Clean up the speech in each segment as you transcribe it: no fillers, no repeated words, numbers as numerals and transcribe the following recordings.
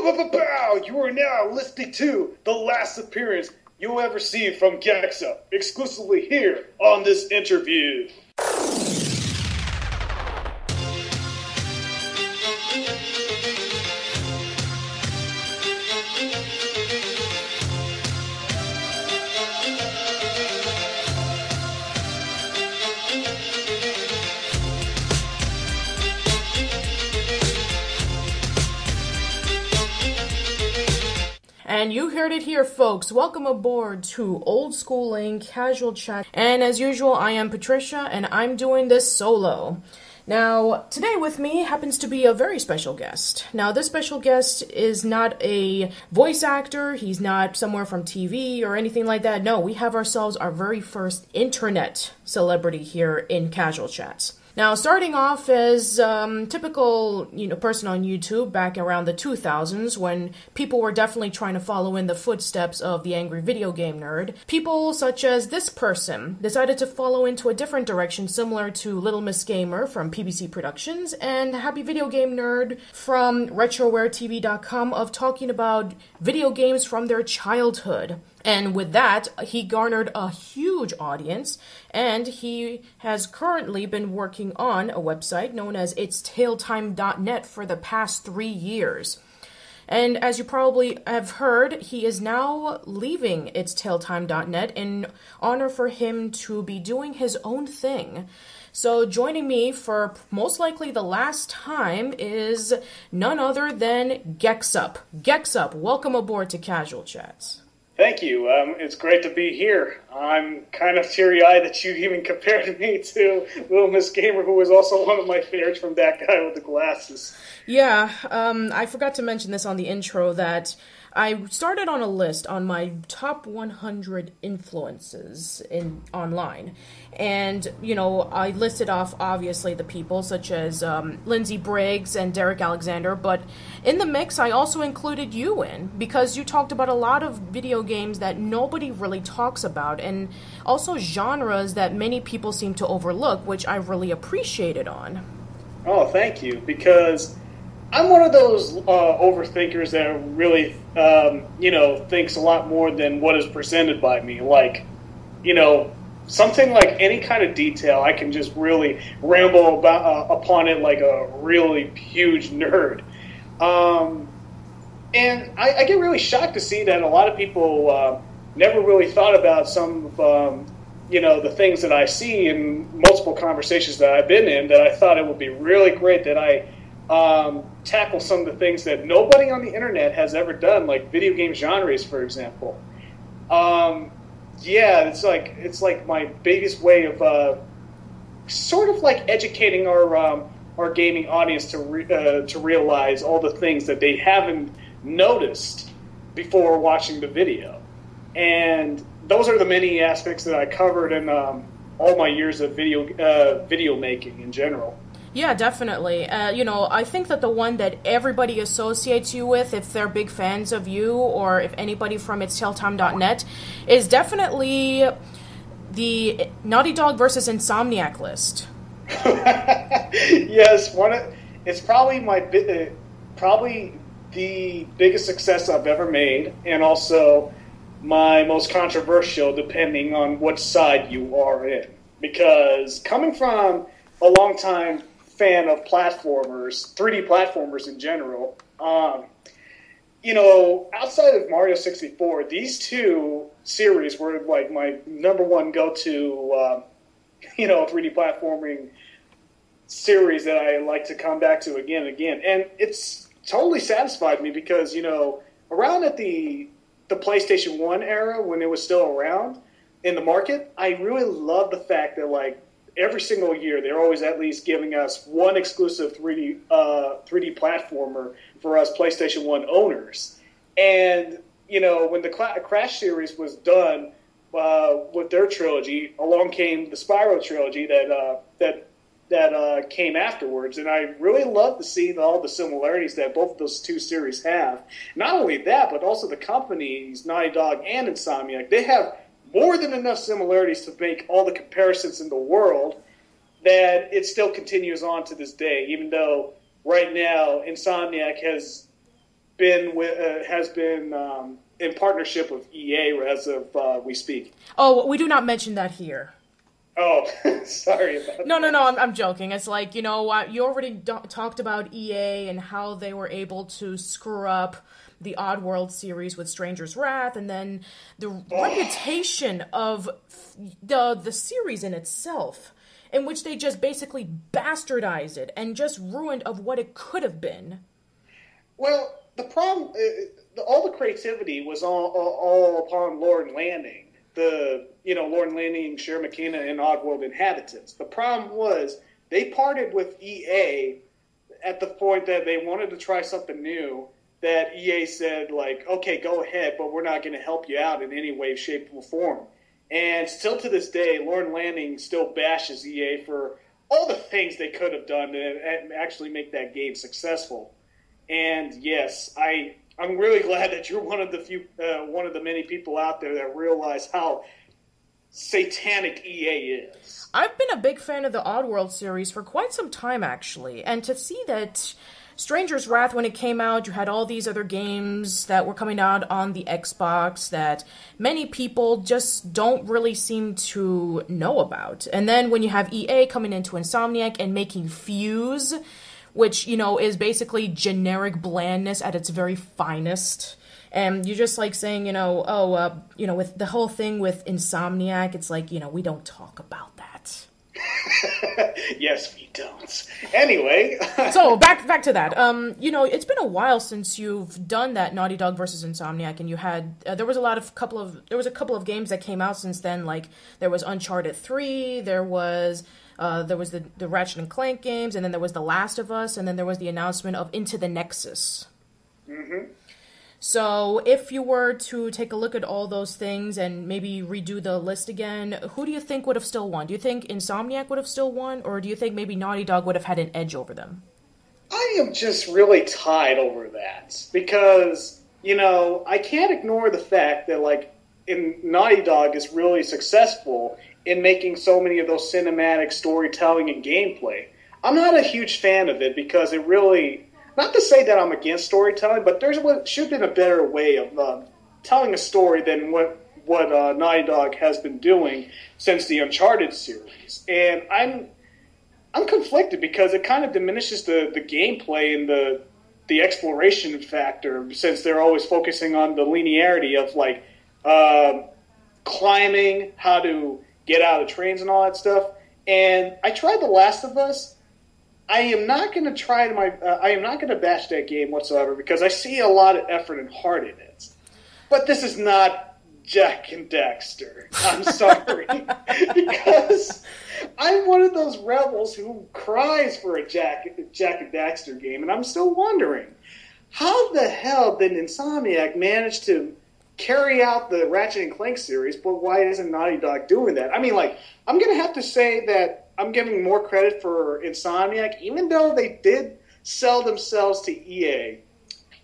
Pow! You are now listening to the last appearance you'll ever see from Gexup, exclusively here on this interview. And you heard it here, folks. Welcome aboard to Old Schooling Casual Chat. And as usual, I am Patricia, and I'm doing this solo. Now, today with me happens to be a very special guest. Now, this special guest is not a voice actor. He's not somewhere from TV or anything like that. No, we have ourselves our very first internet celebrity here in Casual Chats. Now, starting off as typical, person on YouTube back around the 2000s when people were definitely trying to follow in the footsteps of the angry video game nerd, people such as this person decided to follow into a different direction similar to Little Miss Gamer from PBC Productions and Happy Video Game Nerd from RetroWareTV.com of talking about video games from their childhood. And with that, he garnered a huge audience, and he has currently been working on a website known as Itailtime.net for the past 3 years. And as you probably have heard, he is now leaving Itailtime.net in honor for him to be doing his own thing. So joining me for most likely the last time is none other than Gexup. Gexup, welcome aboard to Casual Chats. Thank you. It's great to be here. I'm kind of teary-eyed that you even compared me to Little Miss Gamer, who was also one of my favorites from that guy with the glasses. Yeah, I forgot to mention this on the intro that I started on a list on my top 100 influences online. And, I listed off, obviously, the people such as Lindsay Briggs and Derek Alexander. But in the mix, I also included you in because you talked about a lot of video games that nobody really talks about and also genres that many people seem to overlook, which I really appreciated on. Oh, thank you. Because I'm one of those overthinkers that really, thinks a lot more than what is presented by me. Like, something like any kind of detail, I can just really ramble upon it like a really huge nerd. And I get really shocked to see that a lot of people never really thought about some of, the things that I see in multiple conversations that I've been in, that I thought it would be really great that I tackle some of the things that nobody on the internet has ever done, like video game genres, for example. It's like my biggest way of sort of like educating our gaming audience to realize all the things that they haven't noticed before watching the video. And those are the many aspects that I covered in all my years of video making in general. Yeah, definitely. I think that the one that everybody associates you with, if they're big fans of you, or if anybody from Itailtime.net, is definitely the Naughty Dog versus Insomniac list. Yes, it's probably probably the biggest success I've ever made, and also my most controversial, depending on what side you are in. Because coming from a long time fan of platformers, 3D platformers in general. Outside of Mario 64, these two series were like my number one go-to, 3D platforming series that I like to come back to again and again. And it's totally satisfied me because, around at the PlayStation 1 era, when it was still around in the market, I really love the fact that, like, every single year, they're always at least giving us one exclusive 3D platformer for us PlayStation 1 owners. And, when the Crash series was done with their trilogy, along came the Spyro trilogy that came afterwards. And I really love to see all the similarities that both of those two series have. Not only that, but also the companies, Naughty Dog and Insomniac, they have more than enough similarities to make all the comparisons in the world that it still continues on to this day, even though right now Insomniac has has been in partnership with EA as of we speak. Oh, we do not mention that here. Oh, sorry about that. No, I'm joking. It's like, you already talked about EA and how they were able to screw up the Oddworld series with Stranger's Wrath, and then the reputation of the series in itself, in which they just basically bastardized it and just ruined of what it could have been. Well, the problem, all the creativity was all upon Lord Landing. Lord Landing, Share McKenna, and Oddworld inhabitants. The problem was they parted with EA at the point that they wanted to try something new, that EA said, like, okay, go ahead, but we're not going to help you out in any way, shape, or form. And still to this day, Lord Landing still bashes EA for all the things they could have done to actually make that game successful. And yes, I'm really glad that you're one of the many people out there that realize how satanic EA is. I've been a big fan of the Oddworld series for quite some time, actually, and to see that Stranger's Wrath, when it came out, you had all these other games that were coming out on the Xbox that many people just don't really seem to know about. And then when you have EA coming into Insomniac and making Fuse, which, is basically generic blandness at its very finest. And you're just like saying, with the whole thing with Insomniac, it's like, we don't talk about that. Yes, we don't. Anyway. So, back to that. It's been a while since you've done that Naughty Dog versus Insomniac, and you had, there was a couple of games that came out since then, like, there was Uncharted 3, there was the Ratchet and Clank games, and then there was The Last of Us, and then there was the announcement of Into the Nexus. Mm-hmm. So, if you were to take a look at all those things and maybe redo the list again, who do you think would have still won? Do you think Insomniac would have still won, or do you think maybe Naughty Dog would have had an edge over them? I am just really tied over that, because, I can't ignore the fact that, like, Naughty Dog is really successful in making so many of those cinematic storytelling and gameplay. I'm not a huge fan of it because it really, not to say that I'm against storytelling, but there's what should have been a better way of telling a story than what Naughty Dog has been doing since the Uncharted series. And I'm conflicted because it kind of diminishes the gameplay and the exploration factor, since they're always focusing on the linearity of, like, climbing, how to get out of trains and all that stuff. And I tried The Last of Us. I am not going to bash that game whatsoever because I see a lot of effort and heart in it. But this is not Jack and Daxter. I'm sorry. Because I'm one of those rebels who cries for a Jack and Daxter game, and I'm still wondering, how the hell did Insomniac manage to carry out the Ratchet and Clank series, but why isn't Naughty Dog doing that? I mean, like, I'm going to have to say that I'm giving more credit for Insomniac, even though they did sell themselves to EA.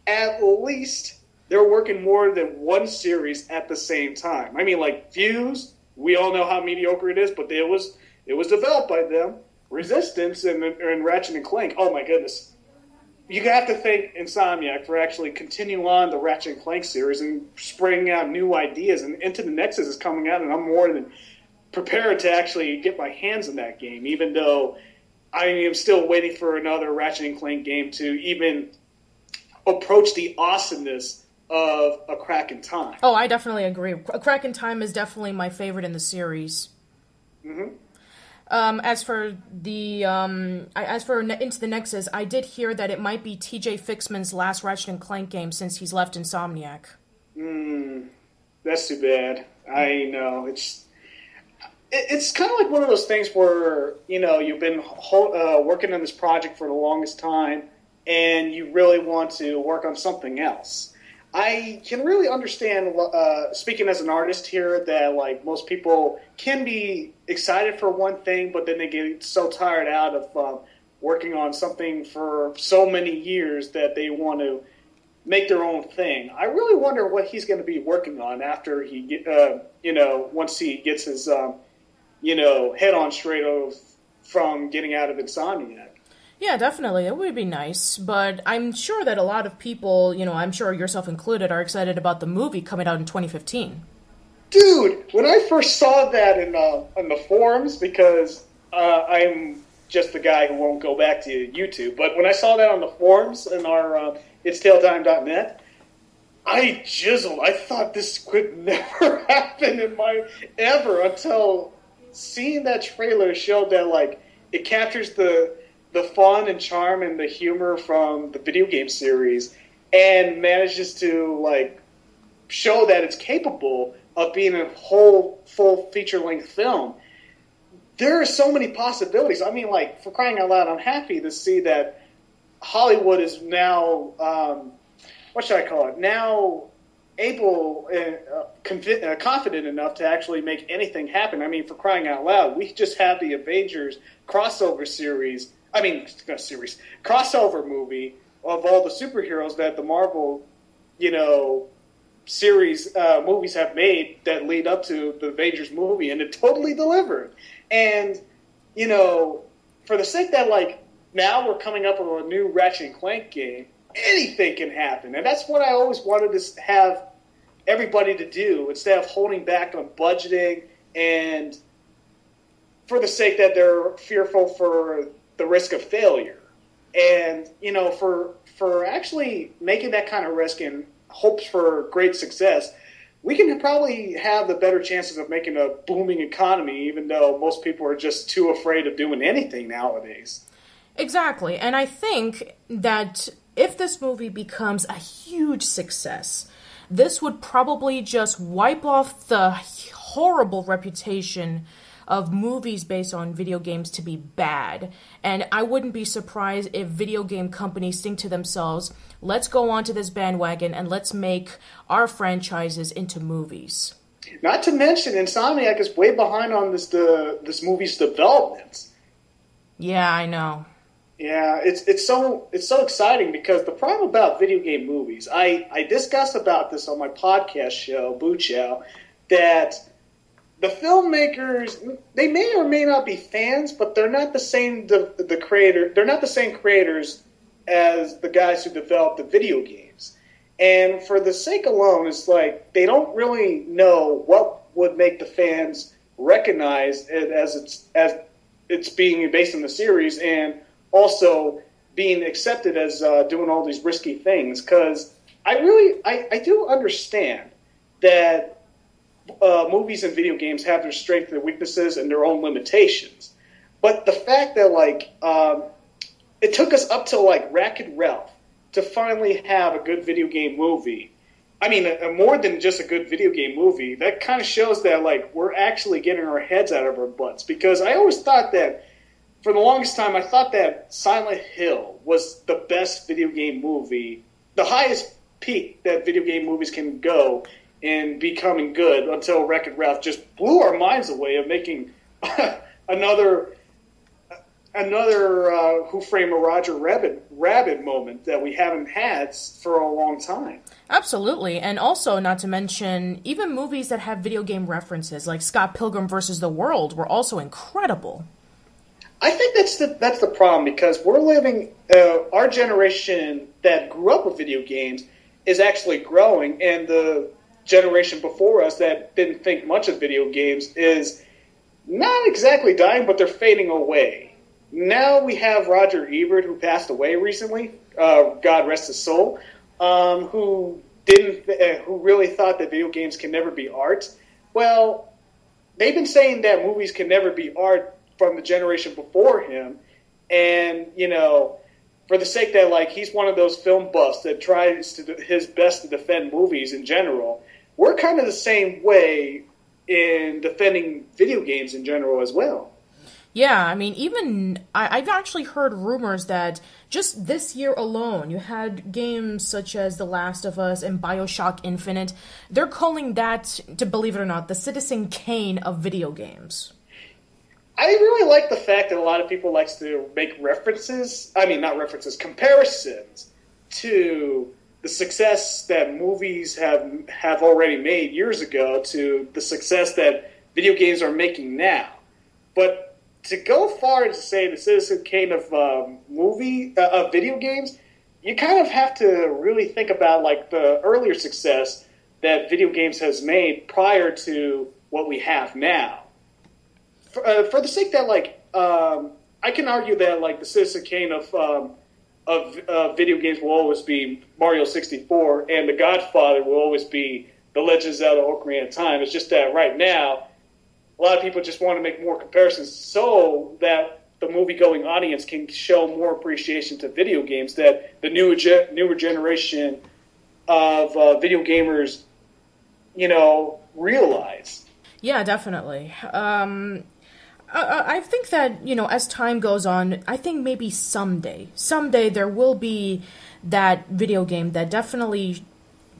At least they're working more than one series at the same time. I mean, like, Fuse, we all know how mediocre it is, but it was developed by them. Resistance and Ratchet and Clank, oh my goodness. You have to thank Insomniac for actually continuing on the Ratchet and Clank series and spraying out new ideas. And Into the Nexus is coming out, and I'm more than prepared to actually get my hands on that game, even though I am still waiting for another Ratchet and Clank game to even approach the awesomeness of A Crack in Time. Oh, I definitely agree. A Crack in Time is definitely my favorite in the series. Mm-hmm. As for Into the Nexus, I did hear that it might be TJ Fixman's last Ratchet and Clank game since he's left Insomniac. That's too bad. I know. It's kind of like one of those things where, you've been working on this project for the longest time, and you really want to work on something else. I can really understand, speaking as an artist here, that, like, most people can be excited for one thing, but then they get so tired out of working on something for so many years that they want to make their own thing. I really wonder what he's going to be working on after he, once he gets his, head on straight from getting out of Insomniac. Yeah, definitely. It would be nice, but I'm sure that a lot of people, I'm sure yourself included, are excited about the movie coming out in 2015. Dude, when I first saw that in the forums, because I'm just the guy who won't go back to YouTube, but when I saw that on the forums in our Itailtime.net, I jizzled. I thought this could never happen ever until seeing that trailer showed that like it captures the fun and charm and the humor from the video game series and manages to like show that it's capable of being a whole full feature-length film. There are so many possibilities. I mean, like, for crying out loud, I'm happy to see that Hollywood is now, what should I call it, now able and confident enough to actually make anything happen. I mean, for crying out loud, we just have the Avengers crossover crossover movie of all the superheroes that the Marvel, series movies have made that lead up to the Avengers movie, and it totally delivered. And, for the sake that, like, now we're coming up with a new Ratchet Clank game, anything can happen. And that's what I always wanted to have everybody to do, instead of holding back on budgeting and for the sake that they're fearful for the risk of failure. And, for actually making that kind of risk and hopes for great success, we can probably have the better chances of making a booming economy, even though most people are just too afraid of doing anything nowadays. Exactly. And I think that if this movie becomes a huge success, this would probably just wipe off the horrible reputation of movies based on video games to be bad. And I wouldn't be surprised if video game companies think to themselves, let's go onto this bandwagon and let's make our franchises into movies. Not to mention, Insomniac is way behind on this movie's development. Yeah, I know. Yeah, it's so exciting, because the problem about video game movies, I discussed about this on my podcast show, Boo Chow, that the filmmakers, they may or may not be fans, but they're not the same they're not the same creators as the guys who developed the video games. And for the sake alone, it's like they don't really know what would make the fans recognize it as it's being based on the series, and also being accepted as doing all these risky things. Because I do understand that movies and video games have their strengths, their weaknesses, and their own limitations. But the fact that, like, it took us up to, like, Wreck-It Ralph to finally have a good video game movie. I mean, more than just a good video game movie, that kind of shows that, like, we're actually getting our heads out of our butts. Because I always thought that, for the longest time, I thought that Silent Hill was the best video game movie, the highest peak that video game movies can go in becoming good, until Wreck-It Ralph just blew our minds away of making another Who Framed Roger Rabbit moment that we haven't had for a long time. Absolutely. And also, not to mention, even movies that have video game references, like Scott Pilgrim vs. the World, were also incredible. I think that's the problem, because we're living, our generation that grew up with video games is actually growing, and the generation before us that didn't think much of video games is not exactly dying, but they're fading away. Now we have Roger Ebert, who passed away recently, God rest his soul, who really thought that video games can never be art. Well, they've been saying that movies can never be art from the generation before him, and, for the sake that, like, he's one of those film buffs that tries to do his best to defend movies in general, we're kind of the same way in defending video games in general as well. Yeah, I mean, even I've actually heard rumors that just this year alone, you had games such as The Last of Us and BioShock Infinite. They're calling that, to believe it or not, the Citizen Kane of video games. I really like the fact that a lot of people like to make comparisons to the success that movies have already made years ago to the success that video games are making now. But to go far as to say the Citizen Kane of video games, you kind of have to really think about like the earlier success that video games has made prior to what we have now. For the sake that I can argue that like the Citizen Kane of video games will always be Mario 64, and the Godfather will always be The Legend of Zelda: Ocarina of Time. It's just that right now, a lot of people just want to make more comparisons so that the movie-going audience can show more appreciation to video games that the newer generation of video gamers, realize. Yeah, definitely. I think that, as time goes on, I think maybe someday there will be that video game that definitely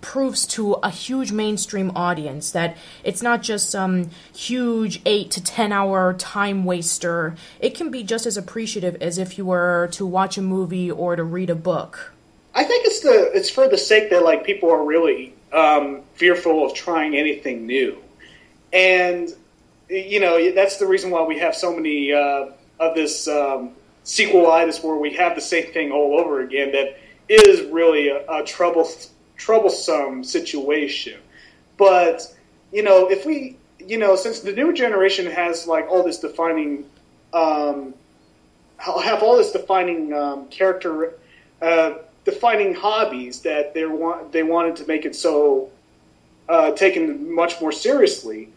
proves to a huge mainstream audience that it's not just some huge 8 to 10 hour time waster. It can be just as appreciative as if you were to watch a movie or to read a book. I think it's for the sake that like people are really fearful of trying anything new, and that's the reason why we have so many of this sequelitis where we have the same thing all over again. That is really a troublesome situation. But if we since the new generation has like all this defining character defining hobbies that they wanted to make it so taken much more seriously,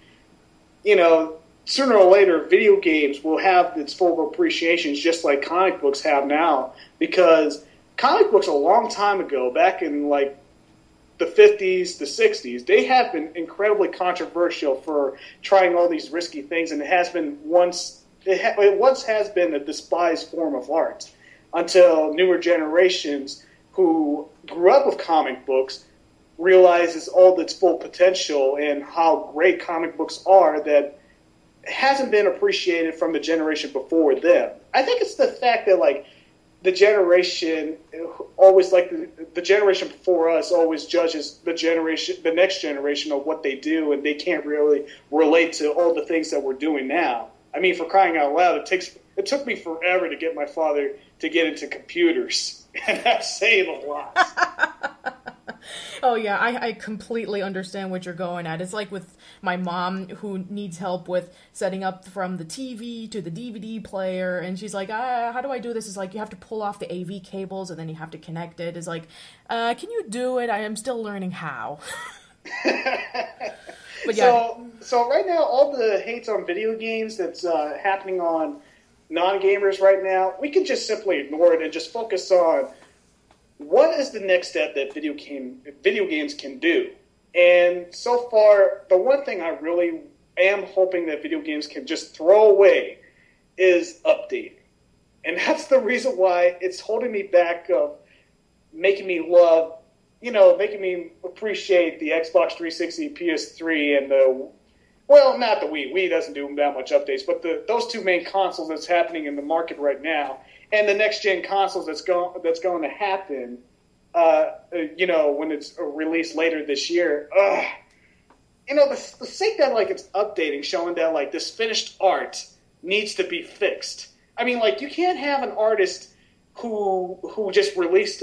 sooner or later video games will have its full appreciations just like comic books have now, because comic books a long time ago, back in like the 50s, the 60s, they have been incredibly controversial for trying all these risky things, and it once has been a despised form of art until newer generations who grew up with comic books realizes all its full potential and how great comic books are that hasn't been appreciated from the generation before them. I think it's the fact that like the generation always the generation before us always judges the next generation of what they do, and they can't really relate to all the things that we're doing now. I mean, for crying out loud, it took me forever to get my father to get into computers, and that's saying a lot. Oh, yeah, I completely understand what you're going at. It's like with my mom, who needs help with setting up from the TV to the DVD player, and she's like, how do I do this? It's like, you have to pull off the AV cables, and then you have to connect it. It's like, can you do it? I am still learning how. But yeah. So right now, all the hates on video games that's happening on non-gamers right now, we can just simply ignore it and just focus on what is the next step that video games can do. And so far, the one thing I really am hoping that video games can just throw away is updating. And that's the reason why it's holding me back of making me appreciate the Xbox 360, PS3, and not the Wii. Wii doesn't do that much updates, but those two main consoles that's happening in the market right now, and the next-gen consoles that's going to happen, when it's released later this year. The sake that like it's updating, showing that like this finished art needs to be fixed. I mean, like, you can't have an artist who just released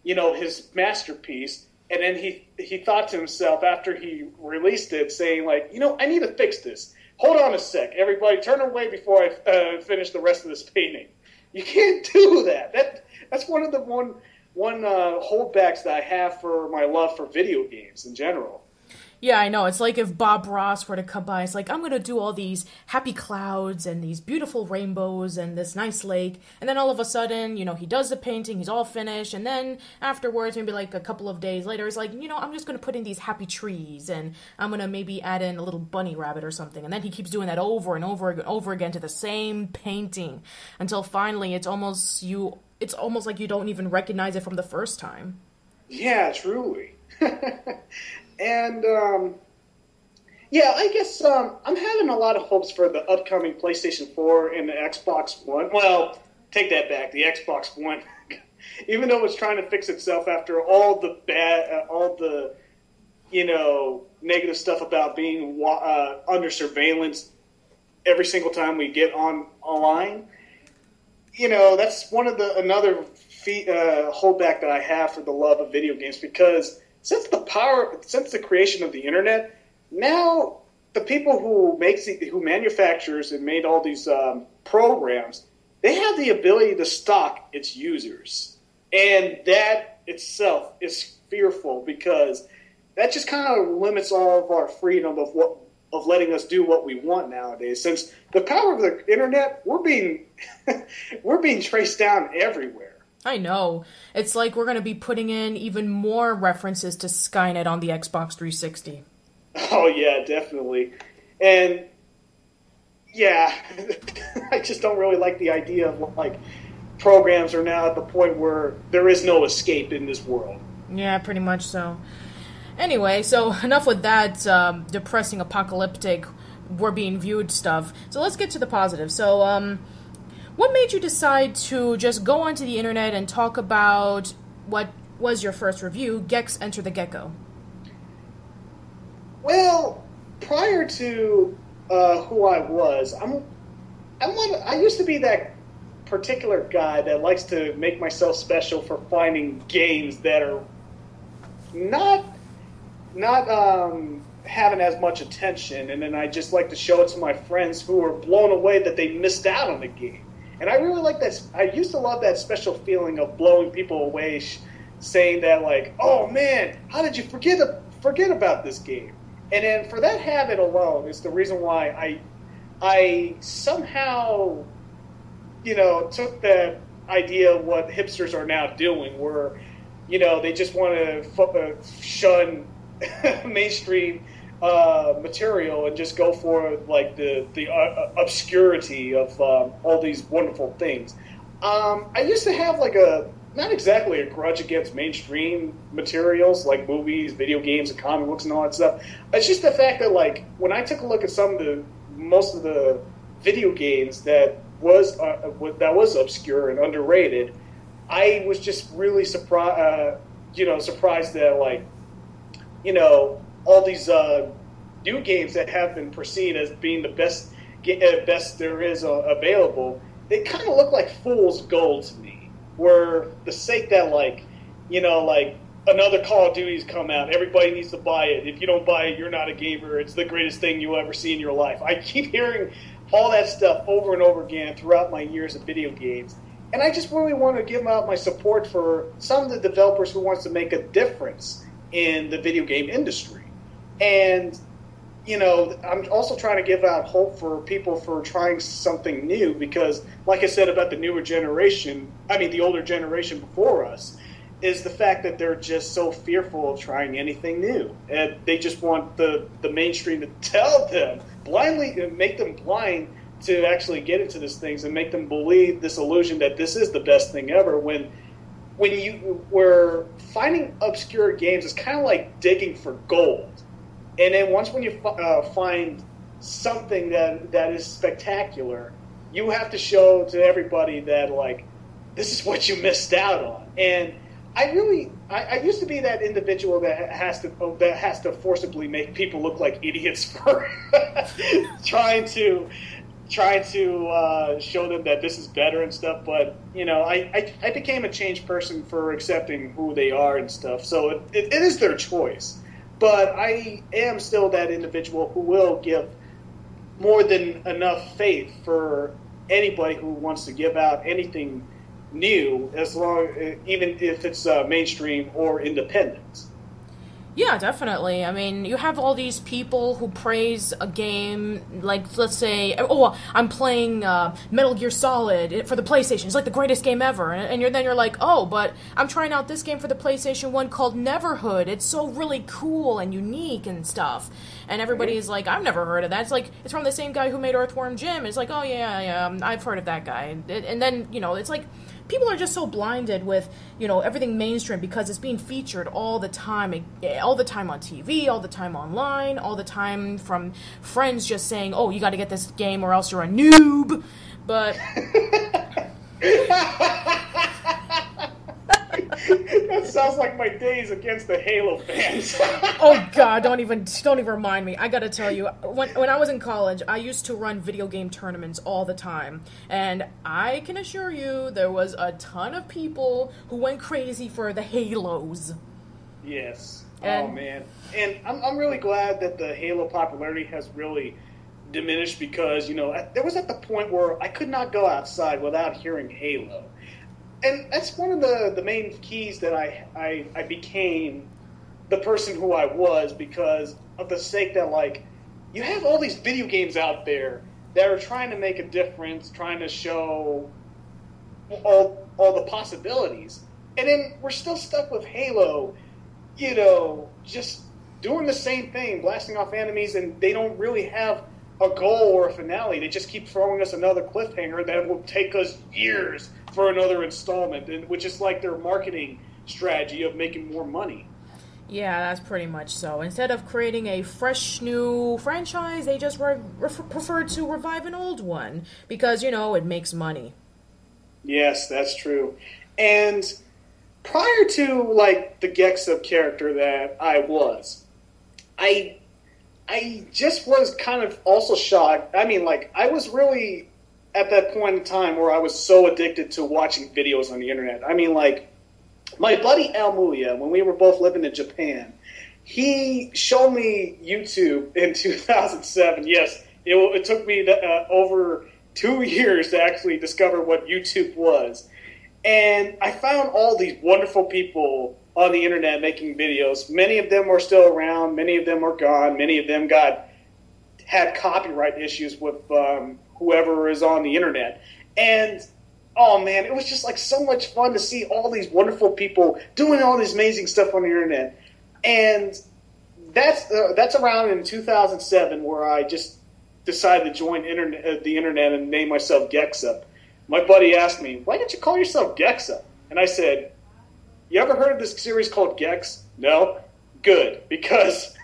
his masterpiece, and then he thought to himself after he released it, saying like, I need to fix this. Hold on a sec, everybody, turn away before I finish the rest of this painting. You can't do that. That's one of the one holdbacks that I have for my love for video games in general. Yeah, I know. It's like if Bob Ross were to come by, it's like, I'm going to do all these happy clouds and these beautiful rainbows and this nice lake. And then all of a sudden, he does the painting, he's all finished. And then afterwards, maybe like a couple of days later, it's like, I'm just going to put in these happy trees and I'm going to maybe add in a little bunny rabbit or something. And then he keeps doing that over and over and over again to the same painting until finally it's almost like you don't even recognize it from the first time. Yeah, truly. And, I guess I'm having a lot of hopes for the upcoming PlayStation 4 and the Xbox One. Well, take that back. The Xbox One, even though it's trying to fix itself after all the negative stuff about being under surveillance, every single time we get online. You know, that's another holdback that I have for the love of video games, because since the creation of the internet, now the people who manufactures and made all these programs, they have the ability to stalk its users, and that itself is fearful, because that just kind of limits all of our freedom of letting us do what we want nowadays. Since the power of the internet, we're being traced down everywhere. I know. It's like we're going to be putting in even more references to Skynet on the Xbox 360. Oh, yeah, definitely. And, yeah, I just don't really like the idea of, like, programs are now at the point where there is no escape in this world. Yeah, pretty much so. Anyway, so enough with that depressing, apocalyptic, we're being viewed stuff. So let's get to the positive. So, what made you decide to just go onto the internet and talk about what was your first review, Gex Enter the Gecko? Well, prior to who I was, I used to be that particular guy that likes to make myself special for finding games that are not having as much attention, and then I just like to show it to my friends who are blown away that they missed out on the game. And I really like that. I used to love that special feeling of blowing people away, saying that, like, "Oh man, how did you forget about this game?" And then for that habit alone is the reason why I somehow, you know, took that idea of what hipsters are now doing, where, you know, they just want to shun mainstream material and just go for, like, the obscurity of all these wonderful things. I used to have, like, not exactly a grudge against mainstream materials like movies, video games, and comic books and all that stuff. It's just the fact that, like, when I took a look at most of the video games that was obscure and underrated, I was just really surprised that, like, you know, all these new games that have been perceived as being the best there is available, they kind of look like fool's gold to me. Where the sake that, like, you know, like, another Call of Duty's come out, everybody needs to buy it. If you don't buy it, you're not a gamer. It's the greatest thing you'll ever see in your life. I keep hearing all that stuff over and over again throughout my years of video games. And I just really want to give out my support for some of the developers who wants to make a difference in the video game industry. And, you know, I'm also trying to give out hope for people for trying something new, because, like I said about the older generation before us, is the fact that they're just so fearful of trying anything new. And they just want the mainstream to tell them, make them blind to actually get into these things and make them believe this illusion that this is the best thing ever, when finding obscure games is kind of like digging for gold. And then when you find something that is spectacular, you have to show to everybody that, like, this is what you missed out on. And I used to be that individual that has to forcibly make people look like idiots for trying to show them that this is better and stuff. But, you know, I became a changed person for accepting who they are and stuff. So it is their choice. But I am still that individual who will give more than enough faith for anybody who wants to give out anything new, even if it's mainstream or independent. Yeah, definitely. I mean, you have all these people who praise a game, like, let's say, oh, I'm playing Metal Gear Solid for the PlayStation. It's like the greatest game ever. And you're like, oh, but I'm trying out this game for the PlayStation 1 called Neverhood. It's so really cool and unique and stuff. And everybody's like, I've never heard of that. It's like, it's from the same guy who made Earthworm Jim. It's like, oh, yeah, I've heard of that guy. And then, you know, it's like, people are just so blinded with, you know, everything mainstream because it's being featured all the time on TV, all the time online, all the time from friends just saying, oh, you got to get this game or else you're a noob. But That's That sounds like my days against the Halo fans. Oh God, don't even remind me. I gotta tell you, when I was in college, I used to run video game tournaments all the time, and I can assure you there was a ton of people who went crazy for the Halos. Yes. Oh man, and I'm really glad that the Halo popularity has really diminished because there was at the point where I could not go outside without hearing Halo. And that's one of the main keys that I became the person who I was because of the sake that, like, you have all these video games out there that are trying to make a difference, trying to show all the possibilities. And then we're still stuck with Halo, just doing the same thing, blasting off enemies, and they don't really have a goal or a finale. They just keep throwing us another cliffhanger that will take us years for another installment, which is like their marketing strategy of making more money. Yeah, that's pretty much so. Instead of creating a fresh new franchise, they just prefer to revive an old one because, it makes money. Yes, that's true. And prior to, like, the Gexup character that I just was kind of also shocked. I mean, like, I was really at that point in time where I was so addicted to watching videos on the internet. I mean, like, my buddy Al Mulia, when we were both living in Japan, he showed me YouTube in 2007. Yes, it took me over 2 years to actually discover what YouTube was. And I found all these wonderful people on the internet making videos. Many of them are still around. Many of them are gone. Many of them had copyright issues with whoever is on the internet. And, oh man, it was just like so much fun to see all these wonderful people doing all this amazing stuff on the internet. And that's around in 2007 where I just decided to join the internet and name myself Gexup. My buddy asked me, why didn't you call yourself Gexup? And I said, you ever heard of this series called Gex? No? Good, because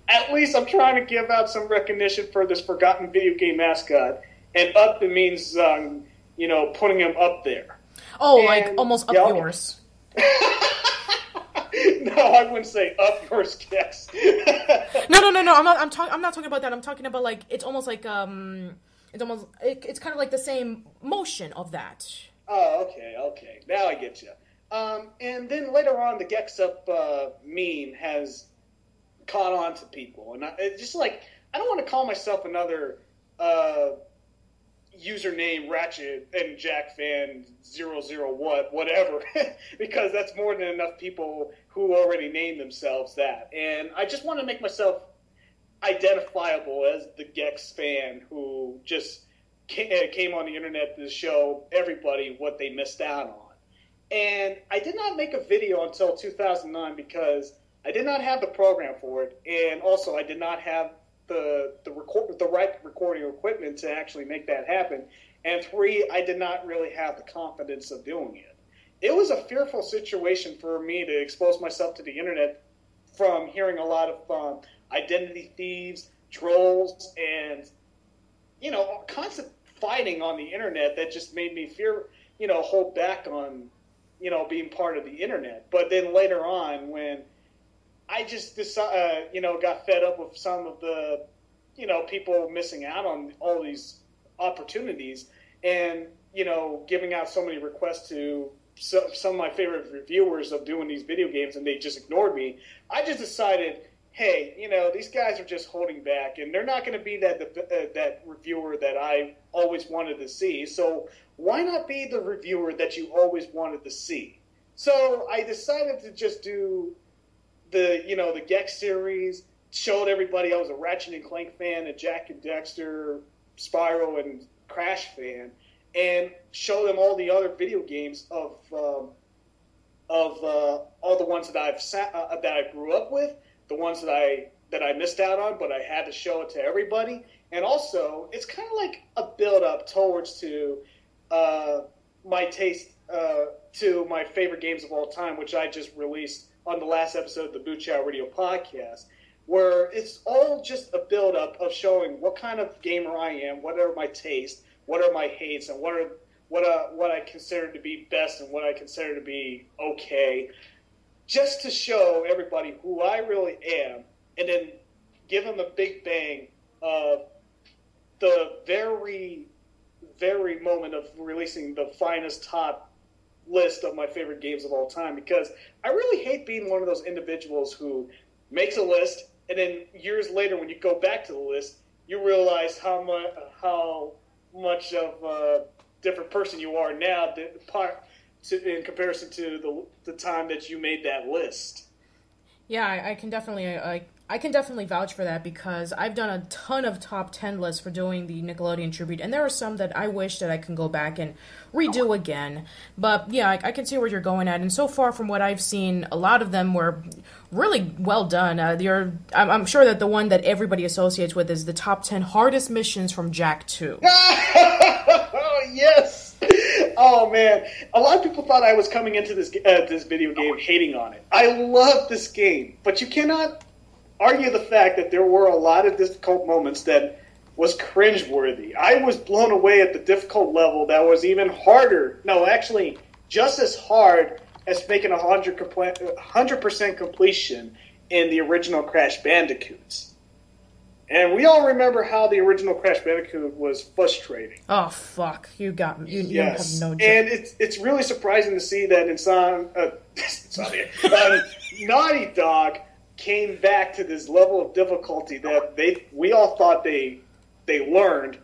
at least I'm trying to give out some recognition for this forgotten video game mascot. And up, it means, putting him up there. Oh, like almost up yours. No, I wouldn't say up yours, Gex. No. I'm not talking about that. I'm talking about, like, it's almost like it's kind of like the same motion of that. Oh, okay. Now I get you. And then later on, the Gexup meme has caught on to people, and it's just like I don't want to call myself another username Ratchet and Jack fan 00 whatever, because that's more than enough people who already named themselves that, and I just want to make myself identifiable as the Gex fan who just came on the internet to show everybody what they missed out on. And I did not make a video until 2009 because I did not have the program for it, and also I did not have the right recording equipment to actually make that happen. And 3, I did not really have the confidence of doing it. It was a fearful situation for me to expose myself to the internet from hearing a lot of identity thieves, trolls, and constant fighting on the internet that just made me hold back on being part of the internet. But then later on, when I just got fed up with some of the people missing out on all these opportunities, and giving out so many requests to some of my favorite reviewers of doing these video games, and they just ignored me. I just decided, hey, these guys are just holding back, and they're not going to be that reviewer that I always wanted to see. So why not be the reviewer that you always wanted to see? So I decided to just do the Gex series, showed everybody I was a Ratchet and Clank fan, a Jack and Daxter, Spyro, and Crash fan, and show them all the other video games of all the ones that I grew up with, the ones that I missed out on, but I had to show it to everybody. And also, it's kind of like a build-up towards to my taste, to my favorite games of all time, which I just released on the last episode of the Boot Chow Radio podcast, where it's all just a build-up of showing what kind of gamer I am, what are my tastes, what are my hates, and what are what I consider to be best and what I consider to be okay, just to show everybody who I really am, and then give them a big bang of the very, very moment of releasing the finest top list of my favorite games of all time, because I really hate being one of those individuals who makes a list and then years later when you go back to the list, you realize how much of a different person you are now in comparison to the time that you made that list. Yeah, I can definitely vouch for that, because I've done a ton of top 10 lists for doing the Nickelodeon tribute, and there are some that I wish that I can go back and redo again. But yeah, I can see where you're going at, and so far from what I've seen, a lot of them were really well done. I'm sure that the one that everybody associates with is the top 10 hardest missions from Jak 2. Oh, yes! Oh, man. A lot of people thought I was coming into this video game hating on it. I love this game, but you cannot argue the fact that there were a lot of difficult moments that was cringeworthy. I was blown away at the difficult level that was even harder. No, actually, just as hard as making 100% completion in the original Crash Bandicoots. And we all remember how the original Crash Bandicoot was frustrating. Oh, fuck. You got me. You have no joke. And it's really surprising to see that Naughty Dog came back to this level of difficulty that we all thought they learned,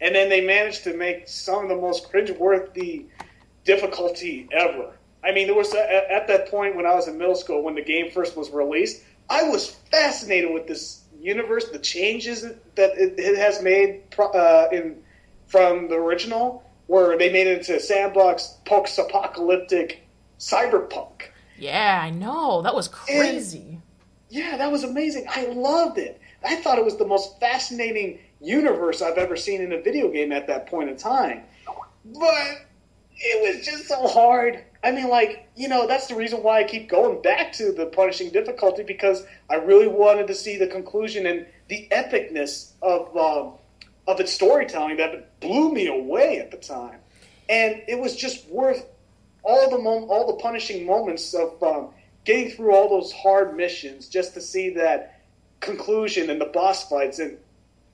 and then they managed to make some of the most cringeworthy difficulty ever. I mean, there was at that point when I was in middle school, when the game first was released, I was fascinated with this universe, the changes that it has made from the original, where they made it into sandbox, post-apocalyptic cyberpunk. Yeah, I know. That was crazy. Yeah, that was amazing. I loved it. I thought it was the most fascinating universe I've ever seen in a video game at that point in time. But it was just so hard. I mean, that's the reason why I keep going back to the punishing difficulty, because I really wanted to see the conclusion and the epicness of its storytelling that blew me away at the time. And it was just worth all the punishing moments of getting through all those hard missions just to see that conclusion and the boss fights and,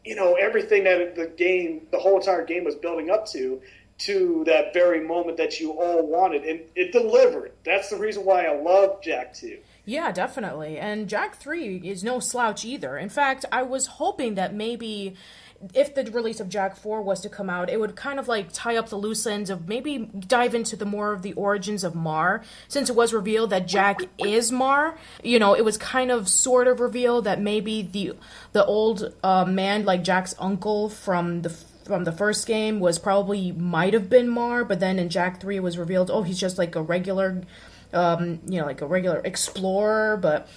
everything that the whole entire game was building up to that very moment that you all wanted. And it delivered. That's the reason why I love Jak 2. Yeah, definitely. And Jak 3 is no slouch either. In fact, I was hoping that maybe if the release of Jak 4 was to come out, it would kind of tie up the loose ends of maybe dive into the more of the origins of Mar, since it was revealed that Jak is Mar. It was kind of sort of revealed that maybe the old man, like Jak's uncle from the first game, might have been Mar, but then in Jak 3 it was revealed, he's just like a regular explorer, but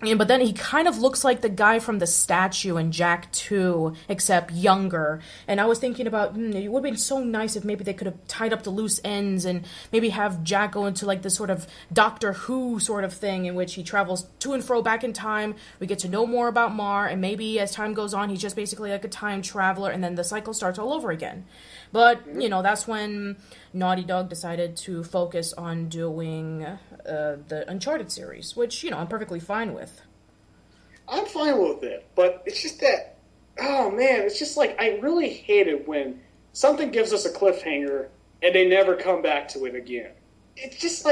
then he kind of looks like the guy from the statue in Jak 2, except younger. And I was thinking about, it would have been so nice if maybe they could have tied up the loose ends and maybe have Jak go into this sort of Doctor Who sort of thing in which he travels to and fro back in time. We get to know more about Mar, and maybe as time goes on, he's just basically like a time traveler, and then the cycle starts all over again. But, that's when Naughty Dog decided to focus on doing the Uncharted series, which, I'm perfectly fine with. I'm fine with it, but it's just that, oh man, it's just I really hate it when something gives us a cliffhanger and they never come back to it again. It's just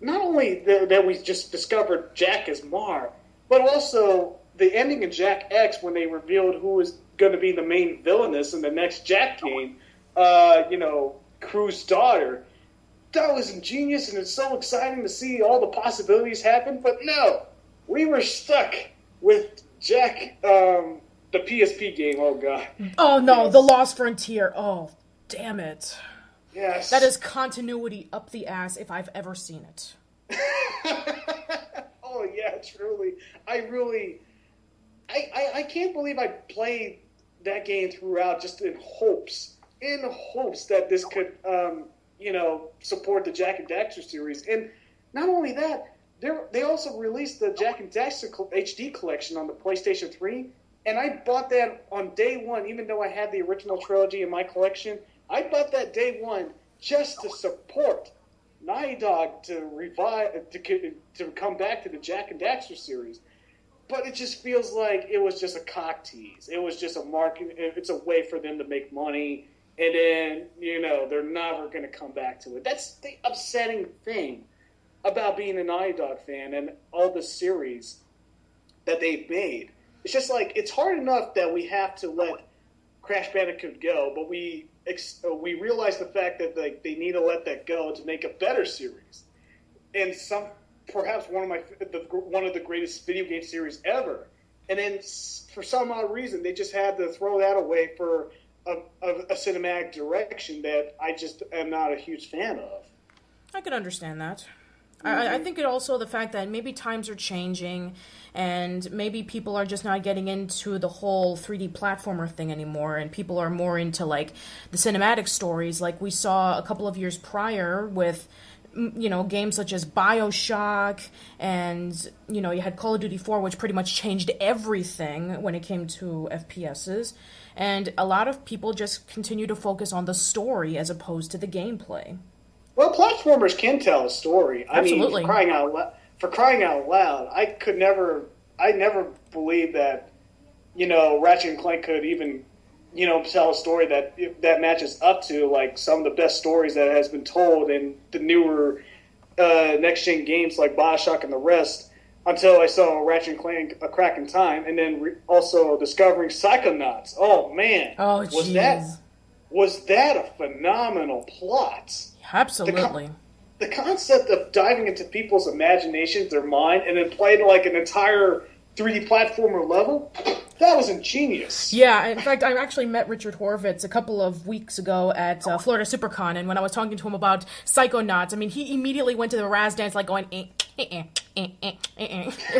not only that we just discovered Jak as Mar, but also the ending of Jak X when they revealed who was going to be the main villainess in the next Jak game, Crew's daughter. That was ingenious, and it's so exciting to see all the possibilities happen, but no, we were stuck with Jak, the PSP game, oh god. Oh no, yes. The Lost Frontier, oh, damn it. Yes. That is continuity up the ass if I've ever seen it. Oh yeah, truly. I can't believe I played that game throughout just in hopes that this could, support the Jak and Daxter series. And not only that, they also released the Jak and Daxter HD collection on the PlayStation 3, and I bought that on day one, even though I had the original trilogy in my collection. I bought that day one, just to support Naughty Dog to revive, to come back to the Jak and Daxter series. But it just feels like it was just a cock tease. It was just a market. It's a way for them to make money, and then they're never going to come back to it. That's the upsetting thing about being a Naughty Dog fan and all the series that they've made. It's just like it's hard enough that we have to let Crash Bandicoot go, but we realize the fact that they need to let that go to make a better series, and perhaps one of the greatest video game series ever. And then for some odd reason, they just had to throw that away for a cinematic direction that I just am not a huge fan of. I could understand that. I think it also the fact that maybe times are changing and maybe people are just not getting into the whole 3D platformer thing anymore, and people are more into like the cinematic stories like we saw a couple of years prior with games such as BioShock, and you had Call of Duty 4, which pretty much changed everything when it came to FPSs, and a lot of people just continue to focus on the story as opposed to the gameplay. Well, platformers can tell a story. Absolutely. I mean, for crying out loud, I never believed that, Ratchet Clank could even, tell a story that matches up to, like, some of the best stories that has been told in the newer next-gen games like BioShock and the rest, until I saw Ratchet Clank A Crack in Time, and then also discovering Psychonauts. Oh, man. Oh, jeez. Was that a phenomenal plot? Absolutely. The concept of diving into people's imaginations, their mind, and then playing like an entire 3D platformer level, that was ingenious. Yeah, in fact, I actually met Richard Horvitz a couple of weeks ago at Florida SuperCon, and when I was talking to him about Psychonauts, I mean, he immediately went to the Raz dance like going, It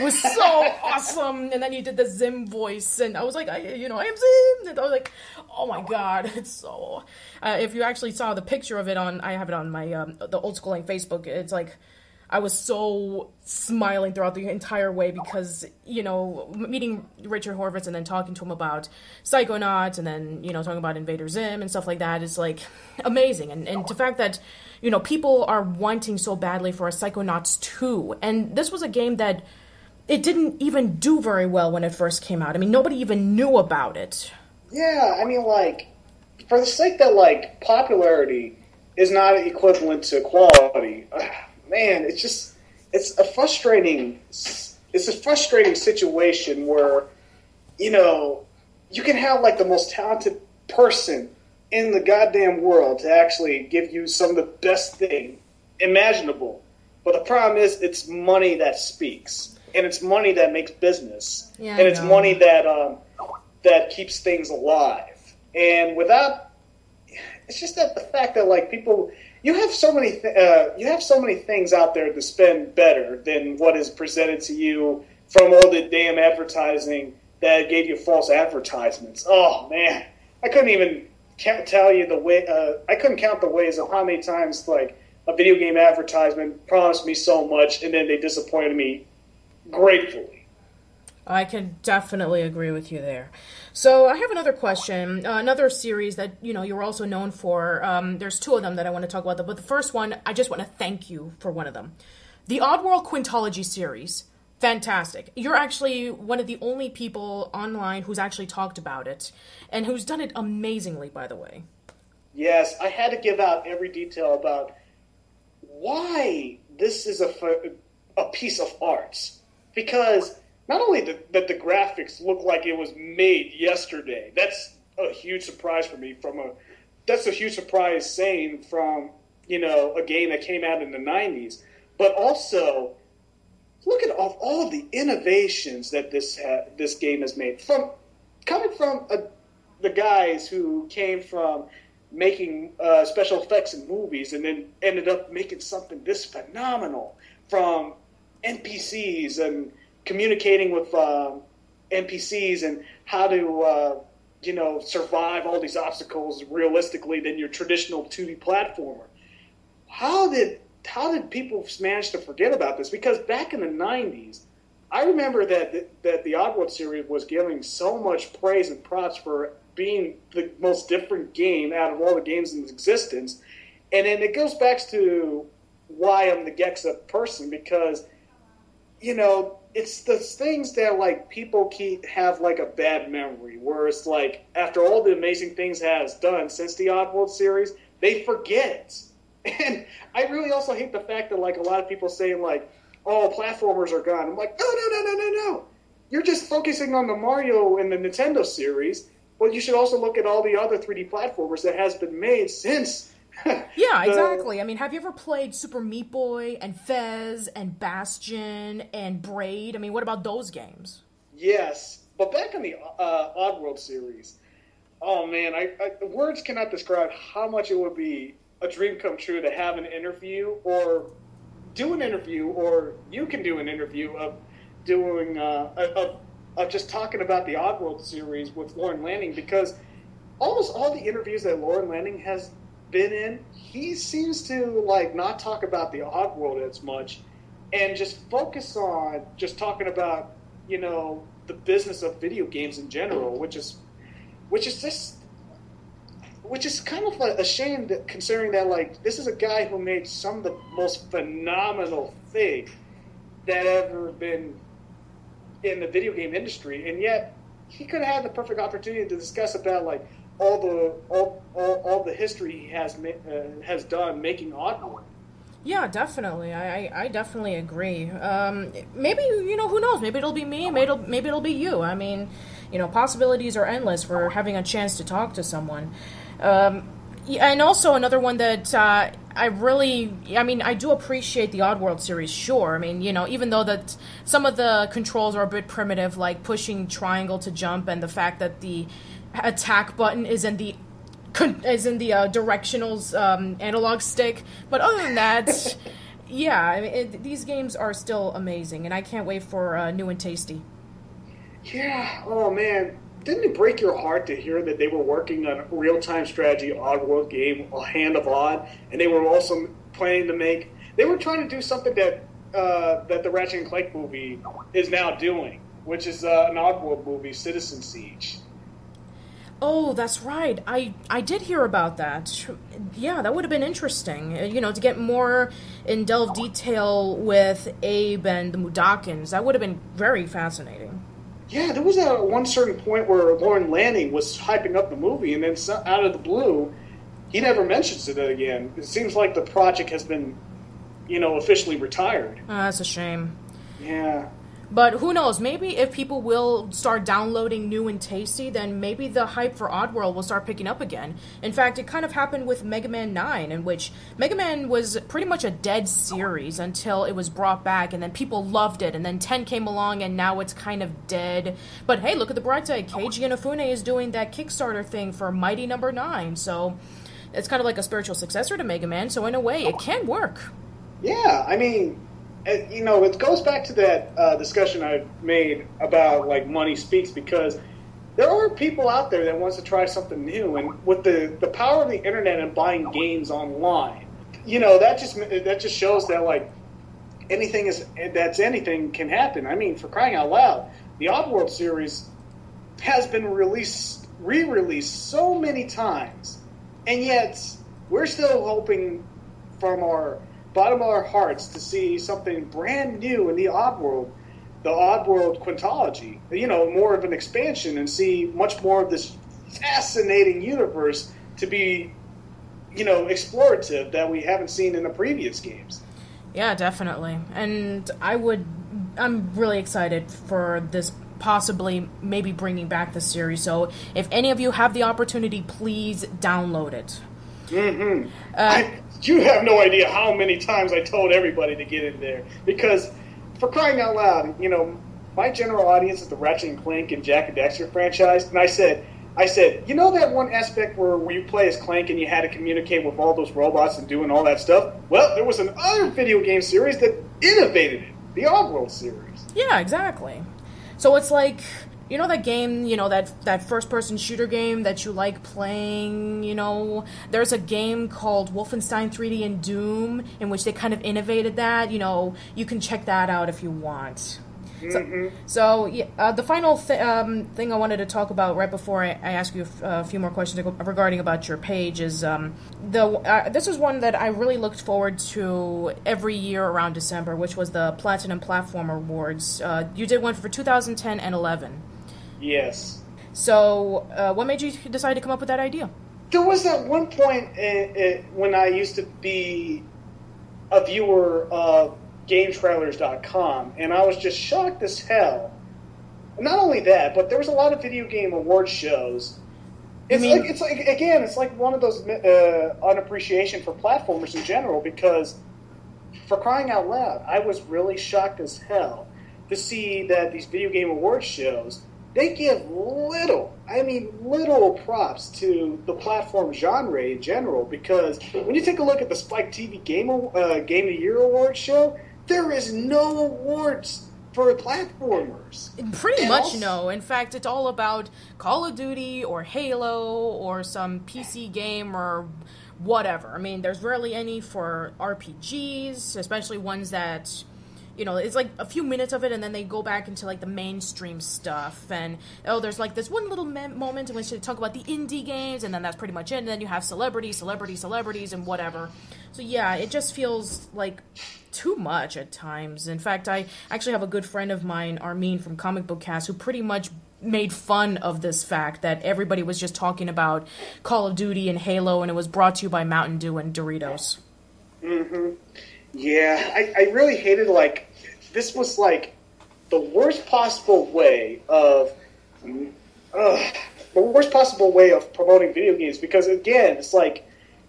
was so awesome, and then he did the Zim voice, and I was like, I am Zim, and I was like, oh my god, it's so... if you actually saw the picture of it I have it on my, the Old School Link Facebook, it's like, I was so smiling throughout the entire way because, meeting Richard Horvitz and then talking to him about Psychonauts and then, talking about Invader Zim and stuff like that is, like, amazing. And the fact that, people are wanting so badly for a Psychonauts 2. And this was a game that it didn't even do very well when it first came out. I mean, nobody even knew about it. Yeah, I mean, like, for the sake that, like, popularity is not equivalent to quality... Man, it's a frustrating situation where, you can have like the most talented person in the goddamn world to actually give you some of the best thing imaginable. But the problem is it's money that speaks, and it's money that makes business, and it's money that keeps things alive. And it's just that the fact that like people. You have so many things out there to spend better than what is presented to you from all the damn advertising that gave you false advertisements. Oh man, I couldn't even tell you the way. I couldn't count the ways of how many times like a video game advertisement promised me so much and then they disappointed me gratefully. I can definitely agree with you there. So I have another question, another series that, you're also known for. There's two of them that I want to talk about, but the first one, I just want to thank you for one of them. The Oddworld Quintology series, fantastic. You're actually one of the only people online who's actually talked about it, and who's done it amazingly, by the way. Yes, I had to give out every detail about why this is a piece of art. Because... not only that the graphics look like it was made yesterday, that's a huge surprise for me. That's a huge surprise saying from, a game that came out in the 90s. But also, look at all the innovations that this game has made. Coming from the guys who came from making special effects in movies and then ended up making something this phenomenal, from NPCs and communicating with NPCs and how to, survive all these obstacles realistically than your traditional 2D platformer. How did people manage to forget about this? Because back in the 90s, I remember that the Oddworld series was getting so much praise and props for being the most different game out of all the games in existence. And then it goes back to why I'm the Gexup person, because, it's the things that, like, people have, like, a bad memory, where it's like, after all the amazing things has done since the Oddworld series, they forget it. And I really also hate the fact that, like, a lot of people saying, like, oh, platformers are gone. I'm like, no. You're just focusing on the Mario and the Nintendo series, but you should also look at all the other 3D platformers that has been made since. Yeah, exactly. I mean, have you ever played Super Meat Boy and Fez and Bastion and Braid? I mean, what about those games? Yes, but back in the Oddworld series, oh man, the words cannot describe how much it would be a dream come true to have an interview, or do an interview, or you can do an interview of doing of just talking about the Oddworld series with Lauren Lanning, because almost all the interviews that Lauren Lanning has been in, he seems to like not talk about the Oddworld as much, and just focus on just talking about the business of video games in general, which is kind of a shame, that considering that like this is a guy who made some of the most phenomenal things that ever been in the video game industry, and yet he could have had the perfect opportunity to discuss about like all the history he has done making Oddworld. Yeah, definitely. I definitely agree. Maybe, who knows? Maybe it'll be me. Maybe it'll be you. I mean, possibilities are endless for having a chance to talk to someone. And also another one that I do appreciate the Oddworld series, sure. I mean, even though that some of the controls are a bit primitive, like pushing triangle to jump, and the fact that the attack button is in the directional analog stick. But other than that, yeah, I mean, these games are still amazing, and I can't wait for New and Tasty. Yeah, oh man. Didn't it break your heart to hear that they were working on a real-time strategy Oddworld game, A Hand of Odd, and they were also planning to make... They were trying to do something that the Ratchet Clank movie is now doing, which is an Oddworld movie, Citizen Siege. Oh, that's right. I did hear about that. Yeah, that would have been interesting. To get more in delve detail with Abe and the Mudokons. That would have been very fascinating. Yeah, there was one certain point where Lauren Lanning was hyping up the movie, and then out of the blue, he never mentions it again. It seems like the project has been, officially retired. That's a shame. Yeah. But who knows, maybe if people will start downloading New and Tasty, then maybe the hype for Oddworld will start picking up again. In fact, it kind of happened with Mega Man 9, in which Mega Man was pretty much a dead series until it was brought back, and then people loved it, and then 10 came along, and now it's kind of dead. But hey, look at the bright side. Keiji Inafune is doing that Kickstarter thing for Mighty Number 9, so it's kind of like a spiritual successor to Mega Man, so in a way, it can work. Yeah, I mean... it goes back to that discussion I made about, like, money speaks, because there are people out there that wants to try something new, and with the power of the internet and buying games online, that just shows that, like, anything can happen. I mean, for crying out loud, the Oddworld series has been re-released so many times, and yet we're still hoping from our bottom of our hearts to see something brand new in the Oddworld quintology, more of an expansion, and see much more of this fascinating universe to be, explorative that we haven't seen in the previous games. Yeah, definitely. And I'm really excited for this possibly maybe bringing back the series. So if any of you have the opportunity, please download it. Mm-hmm. You have no idea how many times I told everybody to get in there, because for crying out loud, my general audience is the Ratchet Clank and Jak and Daxter franchise, and I said, that one aspect where you play as Clank and you had to communicate with all those robots and doing all that stuff? Well, there was another video game series that innovated it, the Oddworld series. Yeah, exactly. So it's like... that game, that first-person shooter game that you like playing, there's a game called Wolfenstein 3D and Doom, in which they kind of innovated that, you can check that out if you want. So the final thing I wanted to talk about right before I ask you a few more questions regarding about your page is this is one that I really looked forward to every year around December, which was the Platinum Platform Awards. You did one for 2010 and 11. Yes. So what made you decide to come up with that idea? There was that one point when I used to be a viewer of GameTrailers.com, and I was just shocked as hell. Not only that, but there was a lot of video game award shows. It's like one of those unappreciation for platformers in general, because for crying out loud, I was really shocked as hell to see that these video game award shows, they give little props to the platform genre in general, because when you take a look at the Spike TV Game of the Year Award show, there is no awards for platformers. Pretty much no. In fact, it's all about Call of Duty or Halo or some PC game or whatever. I mean, there's rarely any for RPGs, especially ones that, it's like a few minutes of it, and then they go back into, like, the mainstream stuff. And, there's, like, this one little moment in which they talk about the indie games, and then that's pretty much it. And then you have celebrities, and whatever. So, yeah, it just feels like too much at times. In fact, I actually have a good friend of mine, Armin from Comic Book Cast, who pretty much made fun of this fact that everybody was just talking about Call of Duty and Halo, and it was brought to you by Mountain Dew and Doritos. Mm-hmm. Yeah, I really hated, this was, the worst possible way of promoting video games, because, again, it's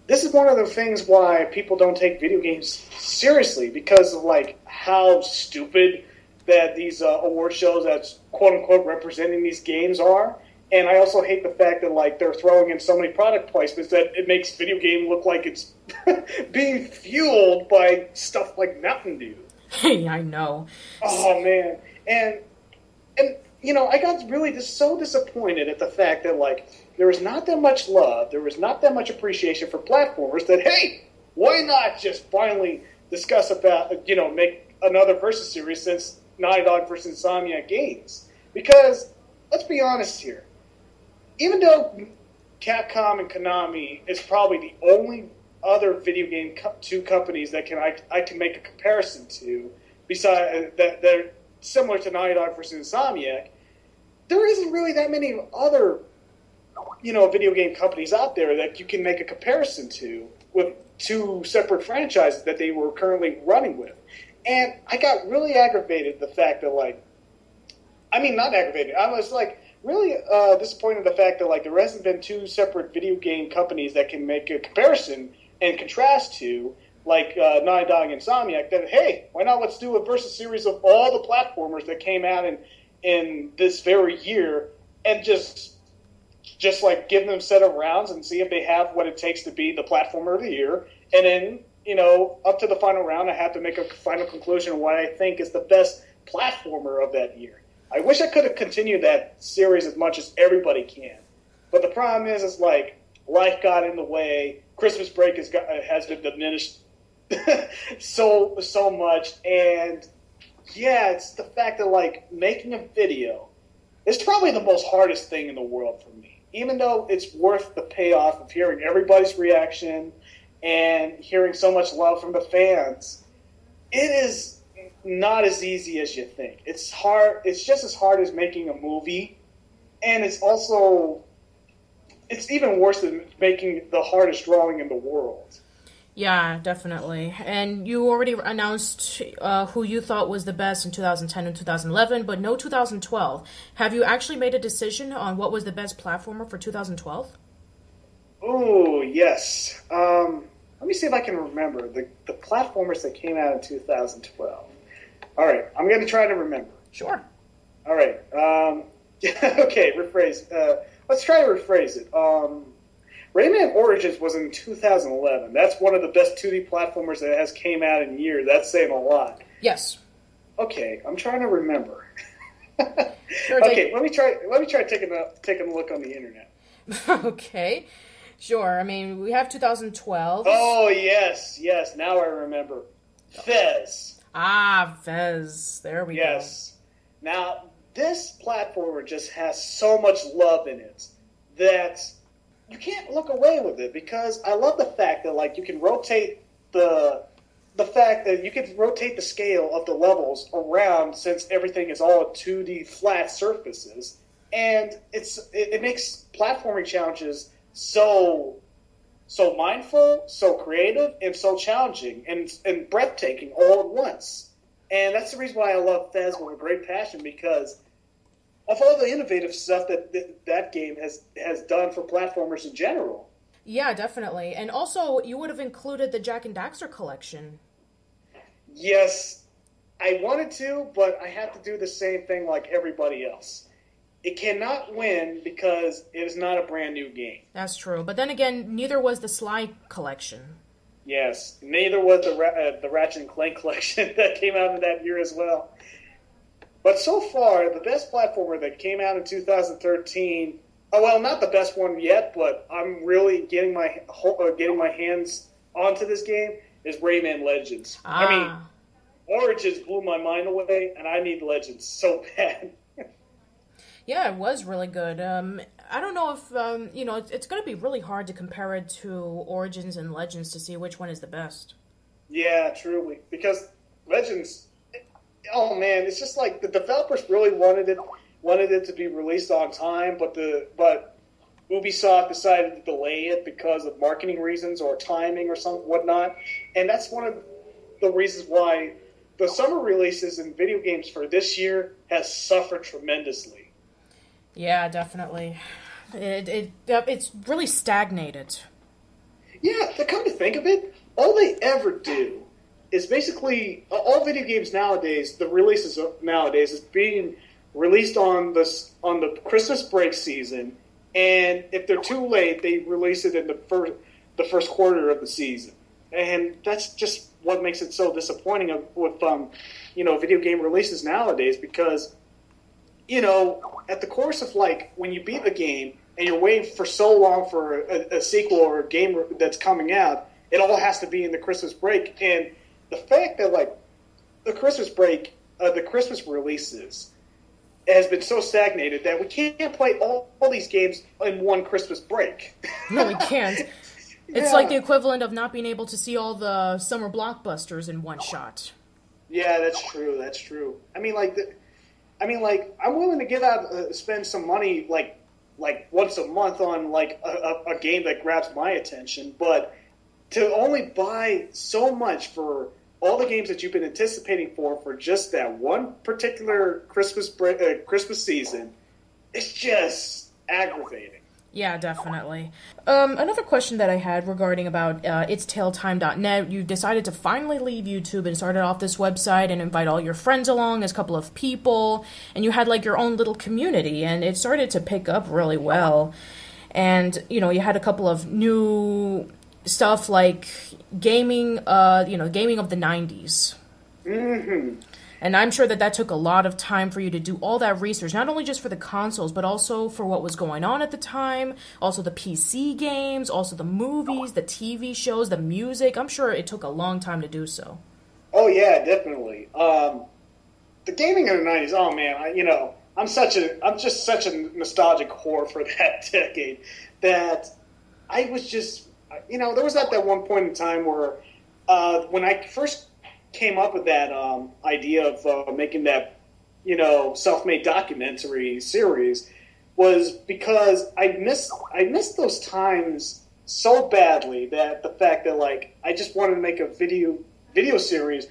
this is one of the things why people don't take video games seriously, because of, how stupid that these award shows that's quote-unquote representing these games are. And I also hate the fact that, they're throwing in so many product placements that it makes video game look like it's being fueled by stuff like Mountain Dew. Hey, I know. Oh, man. And I got really just so disappointed at the fact that, there was not that much love, there was not that much appreciation for platformers that, hey, why not just finally discuss about, make another Versus series since Naughty Dog versus Insomniac Games? Because, let's be honest here, even though Capcom and Konami is probably the only other video game two companies that I can make a comparison to, besides that they're similar to Naughty Dog versus Insomniac, there isn't really that many other video game companies out there that you can make a comparison to with two separate franchises that they were currently running with. And I got really aggravated the fact that, not aggravated, I was, really disappointed in the fact that, there hasn't been two separate video game companies that can make a comparison and contrast to, Naughty Dog and Insomniac, that, hey, why not let's do a versus series of all the platformers that came out in this very year, and just give them a set of rounds and see if they have what it takes to be the platformer of the year. And then, up to the final round, I have to make a final conclusion of what I think is the best platformer of that year. I wish I could have continued that series as much as everybody can. But the problem is life got in the way. Christmas break has been diminished so much. And, yeah, it's the fact that, making a video is probably the most hardest thing in the world for me. Even though it's worth the payoff of hearing everybody's reaction and hearing so much love from the fans, it is not as easy as you think. It's hard. It's just as hard as making a movie, and it's even worse than making the hardest drawing in the world. Yeah, definitely. And you already announced who you thought was the best in 2010 and 2011, but no 2012. Have you actually made a decision on what was the best platformer for 2012? Oh, yes. Let me see if I can remember the platformers that came out in 2012. All right, I'm going to try to remember. Sure. All right. Okay, rephrase. Let's try to rephrase it. Rayman Origins was in 2011. That's one of the best 2D platformers that has came out in years. That's saying a lot. Yes. Okay, I'm trying to remember. Sure, okay, let me try taking a look on the internet. Okay, sure. I mean, we have 2012. Oh yes. Now I remember. Fez. Ah, Fez. There we go. Yes. Now, this platformer just has so much love in it that you can't look away with it, because I love the fact that like you can rotate the fact that you can rotate the scale of the levels around, since everything is all 2D flat surfaces, and it makes platforming challenges so mindful, so creative, and so challenging and breathtaking all at once. And that's the reason why I love Phasma with a great passion, because of all the innovative stuff that game has done for platformers in general. Yeah, definitely. And also, you would have included the Jak and Daxter collection. Yes, I wanted to, but I have to do the same thing like everybody else. It cannot win because it is not a brand new game. That's true. But then again, neither was the Sly collection. Yes, neither was the Ratchet Clank collection that came out in that year as well. But so far, the best platformer that came out in 2013, oh well, not the best one yet, but I'm really getting my hands onto this game, is Rayman Legends. I mean, Origins blew my mind away, and I need Legends so bad. Yeah, it was really good. I don't know if, it's going to be really hard to compare it to Origins and Legends to see which one is the best. Yeah, truly. Because Legends, oh man, it's just like the developers really wanted it to be released on time, but Ubisoft decided to delay it because of marketing reasons or timing or whatnot. And that's one of the reasons why the summer releases in video games for this year has suffered tremendously. Yeah, definitely. It's really stagnated. Yeah, to come to think of it, all they ever do is basically all video games nowadays. The releases nowadays is being released on the Christmas break season, and if they're too late, they release it in the first quarter of the season, and that's just what makes it so disappointing with video game releases nowadays, because at the course of like when you beat the game and you're waiting for so long for a sequel or a game that's coming out, it all has to be in the Christmas break. And the fact that like the Christmas break, the Christmas releases has been so stagnated that we can't play all these games in one Christmas break. No, we can't. It's like the equivalent of not being able to see all the summer blockbusters in one shot. Yeah, that's true. That's true. I mean, I'm willing to spend some money, like once a month on like a game that grabs my attention, but to only buy so much for all the games that you've been anticipating for just that one particular Christmas season, it's just aggravating. Yeah, definitely. Another question that I had regarding about Itailtime.net, you decided to finally leave YouTube and started off this website and invite all your friends along as a couple of people, and you had like your own little community, and it started to pick up really well. And, you had a couple of new stuff like gaming, gaming of the 90s. Mm-hmm. And I'm sure that took a lot of time for you to do all that research, not only just for the consoles, but also for what was going on at the time, also the PC games, also the movies, the TV shows, the music. I'm sure it took a long time to do so. Oh, yeah, definitely. The gaming in the 90s, oh, man, I'm just such a nostalgic whore for that decade that I was just, there was at that one point in time where when I first came up with that idea of making that, self-made documentary series, was because I missed those times so badly that the fact that like I just wanted to make a video series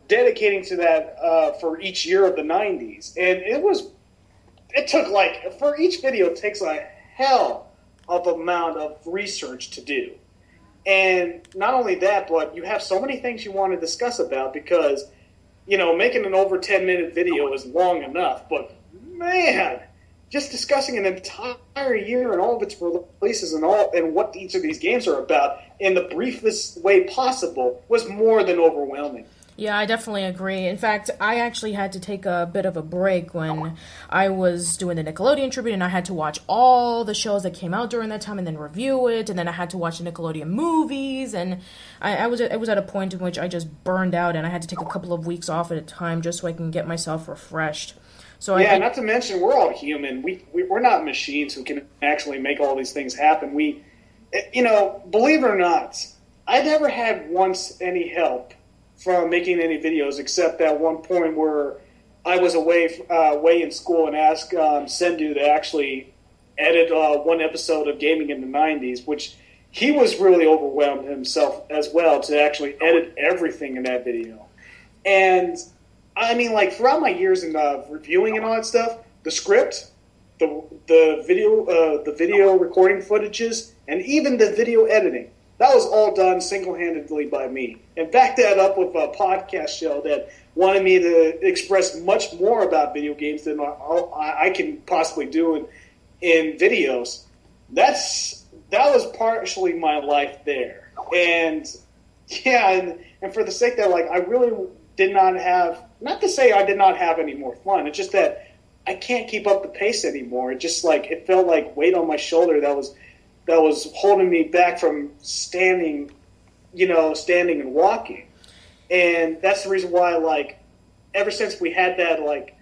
dedicating to that for each year of the 90s, and it took like for each video it takes a hell of amount of research to do. And not only that, but you have so many things you want to discuss about because, making an over 10-minute video is long enough. But, man, just discussing an entire year and all of its releases and what each of these games are about in the briefest way possible was more than overwhelming. Yeah, I definitely agree. In fact, I actually had to take a bit of a break when I was doing the Nickelodeon tribute, and I had to watch all the shows that came out during that time and then review it, and then I had to watch the Nickelodeon movies, and I was at a point in which I just burned out, and I had to take a couple of weeks off at a time just so I can get myself refreshed. So yeah, not to mention we're all human. We're not machines who can actually make all these things happen. Believe it or not, I never had once any help from making any videos except that one point where I was away in school and asked Sendu to actually edit one episode of Gaming in the 90s, which he was really overwhelmed himself as well to actually edit everything in that video. And I mean, like, throughout my years in reviewing and all that stuff, the script, the video recording footages, and even the video editing, that was all done single-handedly by me. And back that up with a podcast show that wanted me to express much more about video games than I can possibly do in videos. That was partially my life there. And yeah, and for the sake that, like, I really did not have, not to say I did not have any more fun, it's just that I can't keep up the pace anymore. It just, like, it felt like weight on my shoulder that was holding me back from standing and walking. And that's the reason why, like, ever since we had that, like,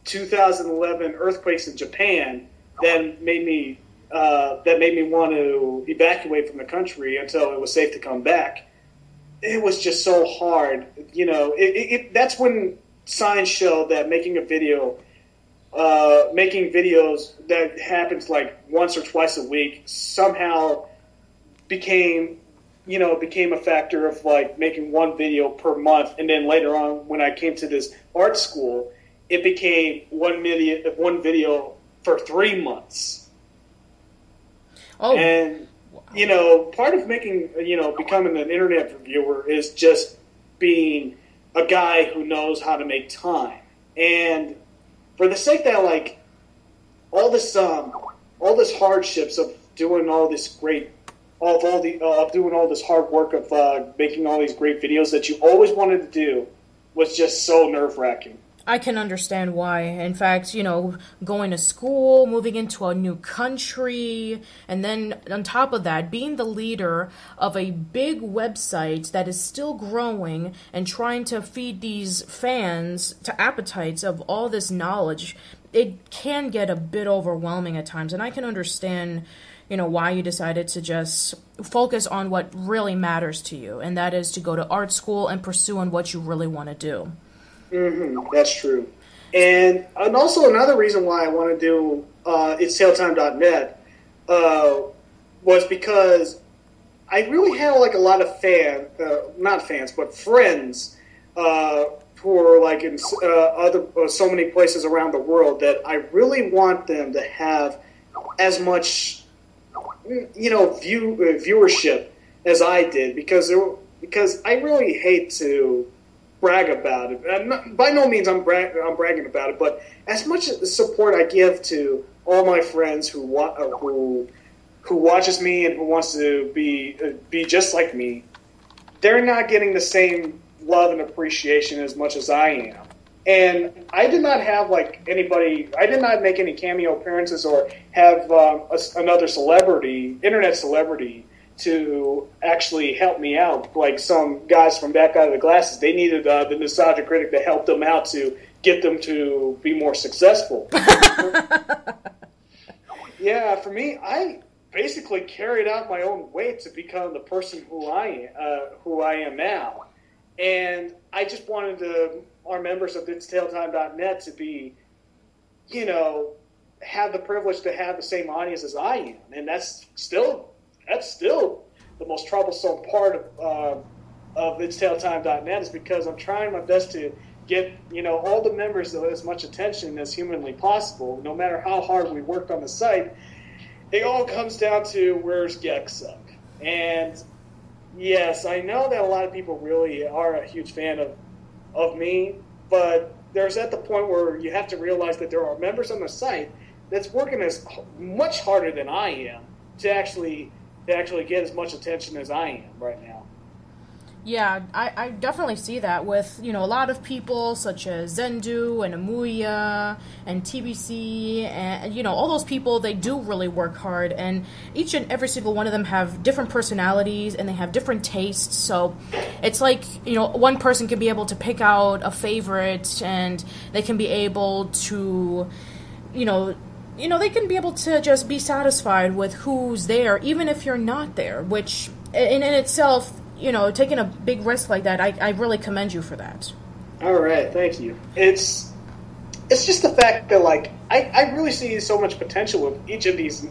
2011 earthquakes in Japan, that made me want to evacuate from the country until it was safe to come back. It was just so hard, that's when signs showed that making videos that happens like once or twice a week somehow became a factor of like making one video per month. And then later on, when I came to this art school, it became one video for 3 months. Oh, and part of making, becoming an internet reviewer is just being a guy who knows how to make time. And for the sake that, like, all this hardships of doing all this doing all this hard work of making all these great videos that you always wanted to do was just so nerve-wracking. I can understand why. In fact, going to school, moving into a new country, and then on top of that, being the leader of a big website that is still growing and trying to feed these fans to appetites of all this knowledge, it can get a bit overwhelming at times. And I can understand, why you decided to just focus on what really matters to you, and that is to go to art school and pursue on what you really want to do. Mm-hmm, that's true. And also another reason why I want to do Itailtime.net was because I really had like a lot of friends who are like in so many places around the world that I really want them to have as much viewership as I did, because I really hate to brag about it. By no means I'm bragging about it, but as much support I give to all my friends who watches me and who wants to be just like me, they're not getting the same love and appreciation as much as I am. And I did not have I did not make any cameo appearances or have another internet celebrity, to actually help me out. Like some guys from Back Out of the Glasses, they needed the Nostalgia Critic to help them out to get them to be more successful. Yeah, for me, I basically carried out my own weight to become the person who I am now. And I just wanted our members of Itailtime.net to be, have the privilege to have the same audience as I am. And that's still the most troublesome part of Itailtime.net, is because I'm trying my best to get, all the members as much attention as humanly possible. No matter how hard we worked on the site, it all comes down to where's Gexup. And yes, I know that a lot of people really are a huge fan of me, but there's at the point where you have to realize that there are members on the site that's working as much harder than I am to actually get as much attention as I am right now. Yeah, I definitely see that with, a lot of people such as Zendu and Amuya and TBC and, all those people, they do really work hard, and each and every single one of them have different personalities and they have different tastes, so it's like, one person can be able to pick out a favorite and they can be able to, they can be able to just be satisfied with who's there, even if you're not there, which in itself, taking a big risk like that, I really commend you for that. All right, thank you. It's just the fact that, like, I really see so much potential with each of these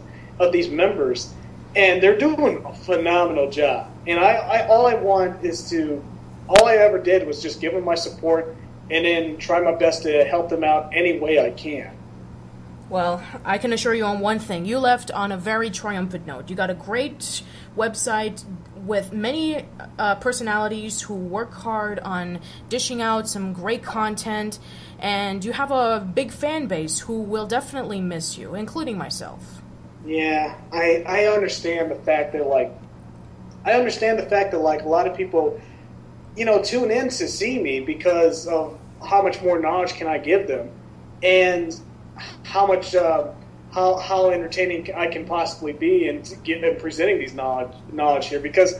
members, and they're doing a phenomenal job. And all I ever did was just give them my support and then try my best to help them out any way I can. Well, I can assure you on one thing. You left on a very triumphant note. You got a great website with many personalities who work hard on dishing out some great content, and you have a big fan base who will definitely miss you, including myself. Yeah, I understand the fact that, like, a lot of people, tune in to see me because of how much more knowledge can I give them, and how much how entertaining I can possibly be in presenting these knowledge here. Because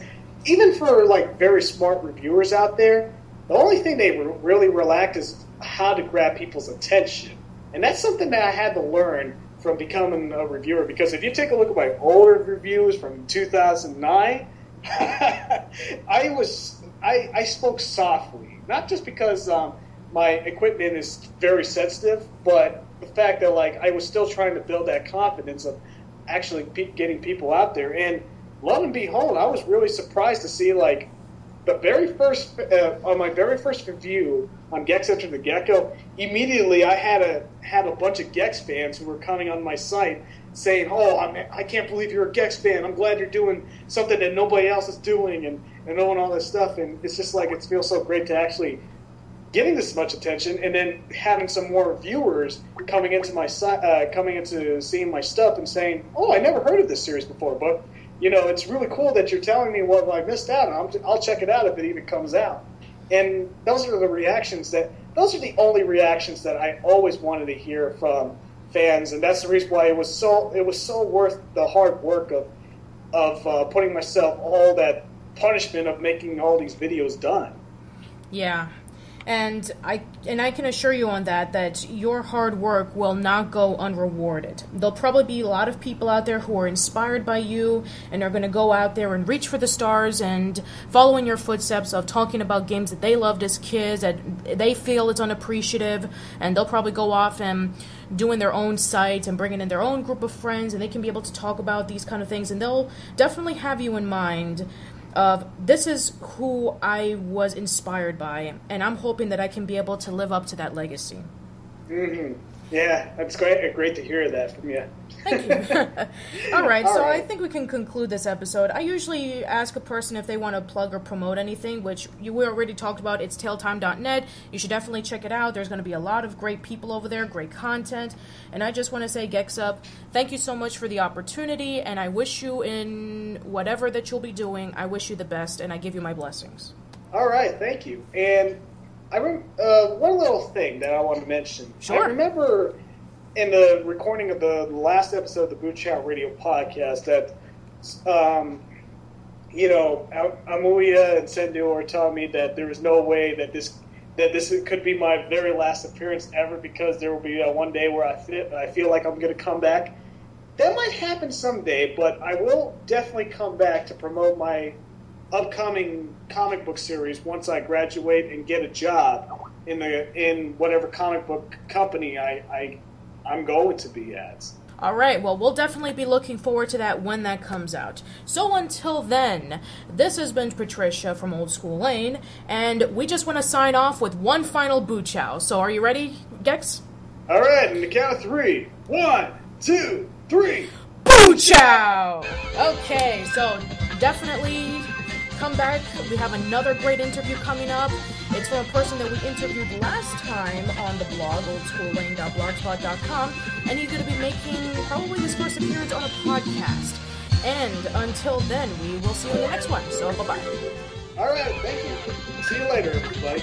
even for, like, very smart reviewers out there, the only thing they really lack is how to grab people's attention, and that's something that I had to learn from becoming a reviewer. Because if you take a look at my older reviews from 2009, I spoke softly, not just because my equipment is very sensitive, but the fact that, like, I was still trying to build that confidence of actually getting people out there. And lo and behold, I was really surprised to see, like, the very first on my very first review on Gexup to the Gecko, immediately I had a bunch of Gex fans who were coming on my site saying, "Oh, I can't believe you're a Gex fan. I'm glad you're doing something that nobody else is doing," and knowing all this stuff. And it's just like, it feels so great to actually getting this much attention, and then having some more viewers coming into my site, coming into seeing my stuff and saying, "Oh, I never heard of this series before, but it's really cool that you're telling me what I missed out on. I'll check it out if it even comes out." And those are the only reactions that I always wanted to hear from fans, and that's the reason why it was so worth the hard work of putting myself all that punishment of making all these videos done. Yeah. And I can assure you on that your hard work will not go unrewarded. There'll probably be a lot of people out there who are inspired by you and are going to go out there and reach for the stars and follow in your footsteps of talking about games that they loved as kids, that they feel it's unappreciative, and they'll probably go off and doing their own site and bringing in their own group of friends, and they can be able to talk about these kind of things, and they'll definitely have you in mind of, this is who I was inspired by, and I'm hoping that I can be able to live up to that legacy. Mm-hmm. Yeah, that's great to hear that from you. Thank you. All right, so I think we can conclude this episode. I usually ask a person if they want to plug or promote anything, which we already talked about. It's Itailtime.net. You should definitely check it out. There's going to be a lot of great people over there, great content. And I just want to say, Gexup, thank you so much for the opportunity, and I wish you, in whatever that you'll be doing, I wish you the best, and I give you my blessings. All right, thank you. And one little thing that I want to mention. Sure. I remember in the recording of the last episode of the Boot Chat Radio podcast that, Amuya and Sendu were telling me that there was no way that this could be my very last appearance ever, because there will be one day where I feel like I'm going to come back. That might happen someday, but I will definitely come back to promote my upcoming comic book series once I graduate and get a job in whatever comic book company I'm going to be at. All right, well, we'll definitely be looking forward to that when that comes out. So until then, this has been Patricia from Old School Lane, and we just want to sign off with one final boo chow. So are you ready, Gex? All right, in the count of 3. 1, 2, 3. Boo chow! Okay, so definitely come back. We have another great interview coming up. It's from a person that we interviewed last time on the blog, oldschoollane.blogspot.com, and he's going to be making probably his first appearance on a podcast. And until then, we will see you in the next one. So, bye-bye. All right, thank you. See you later, everybody.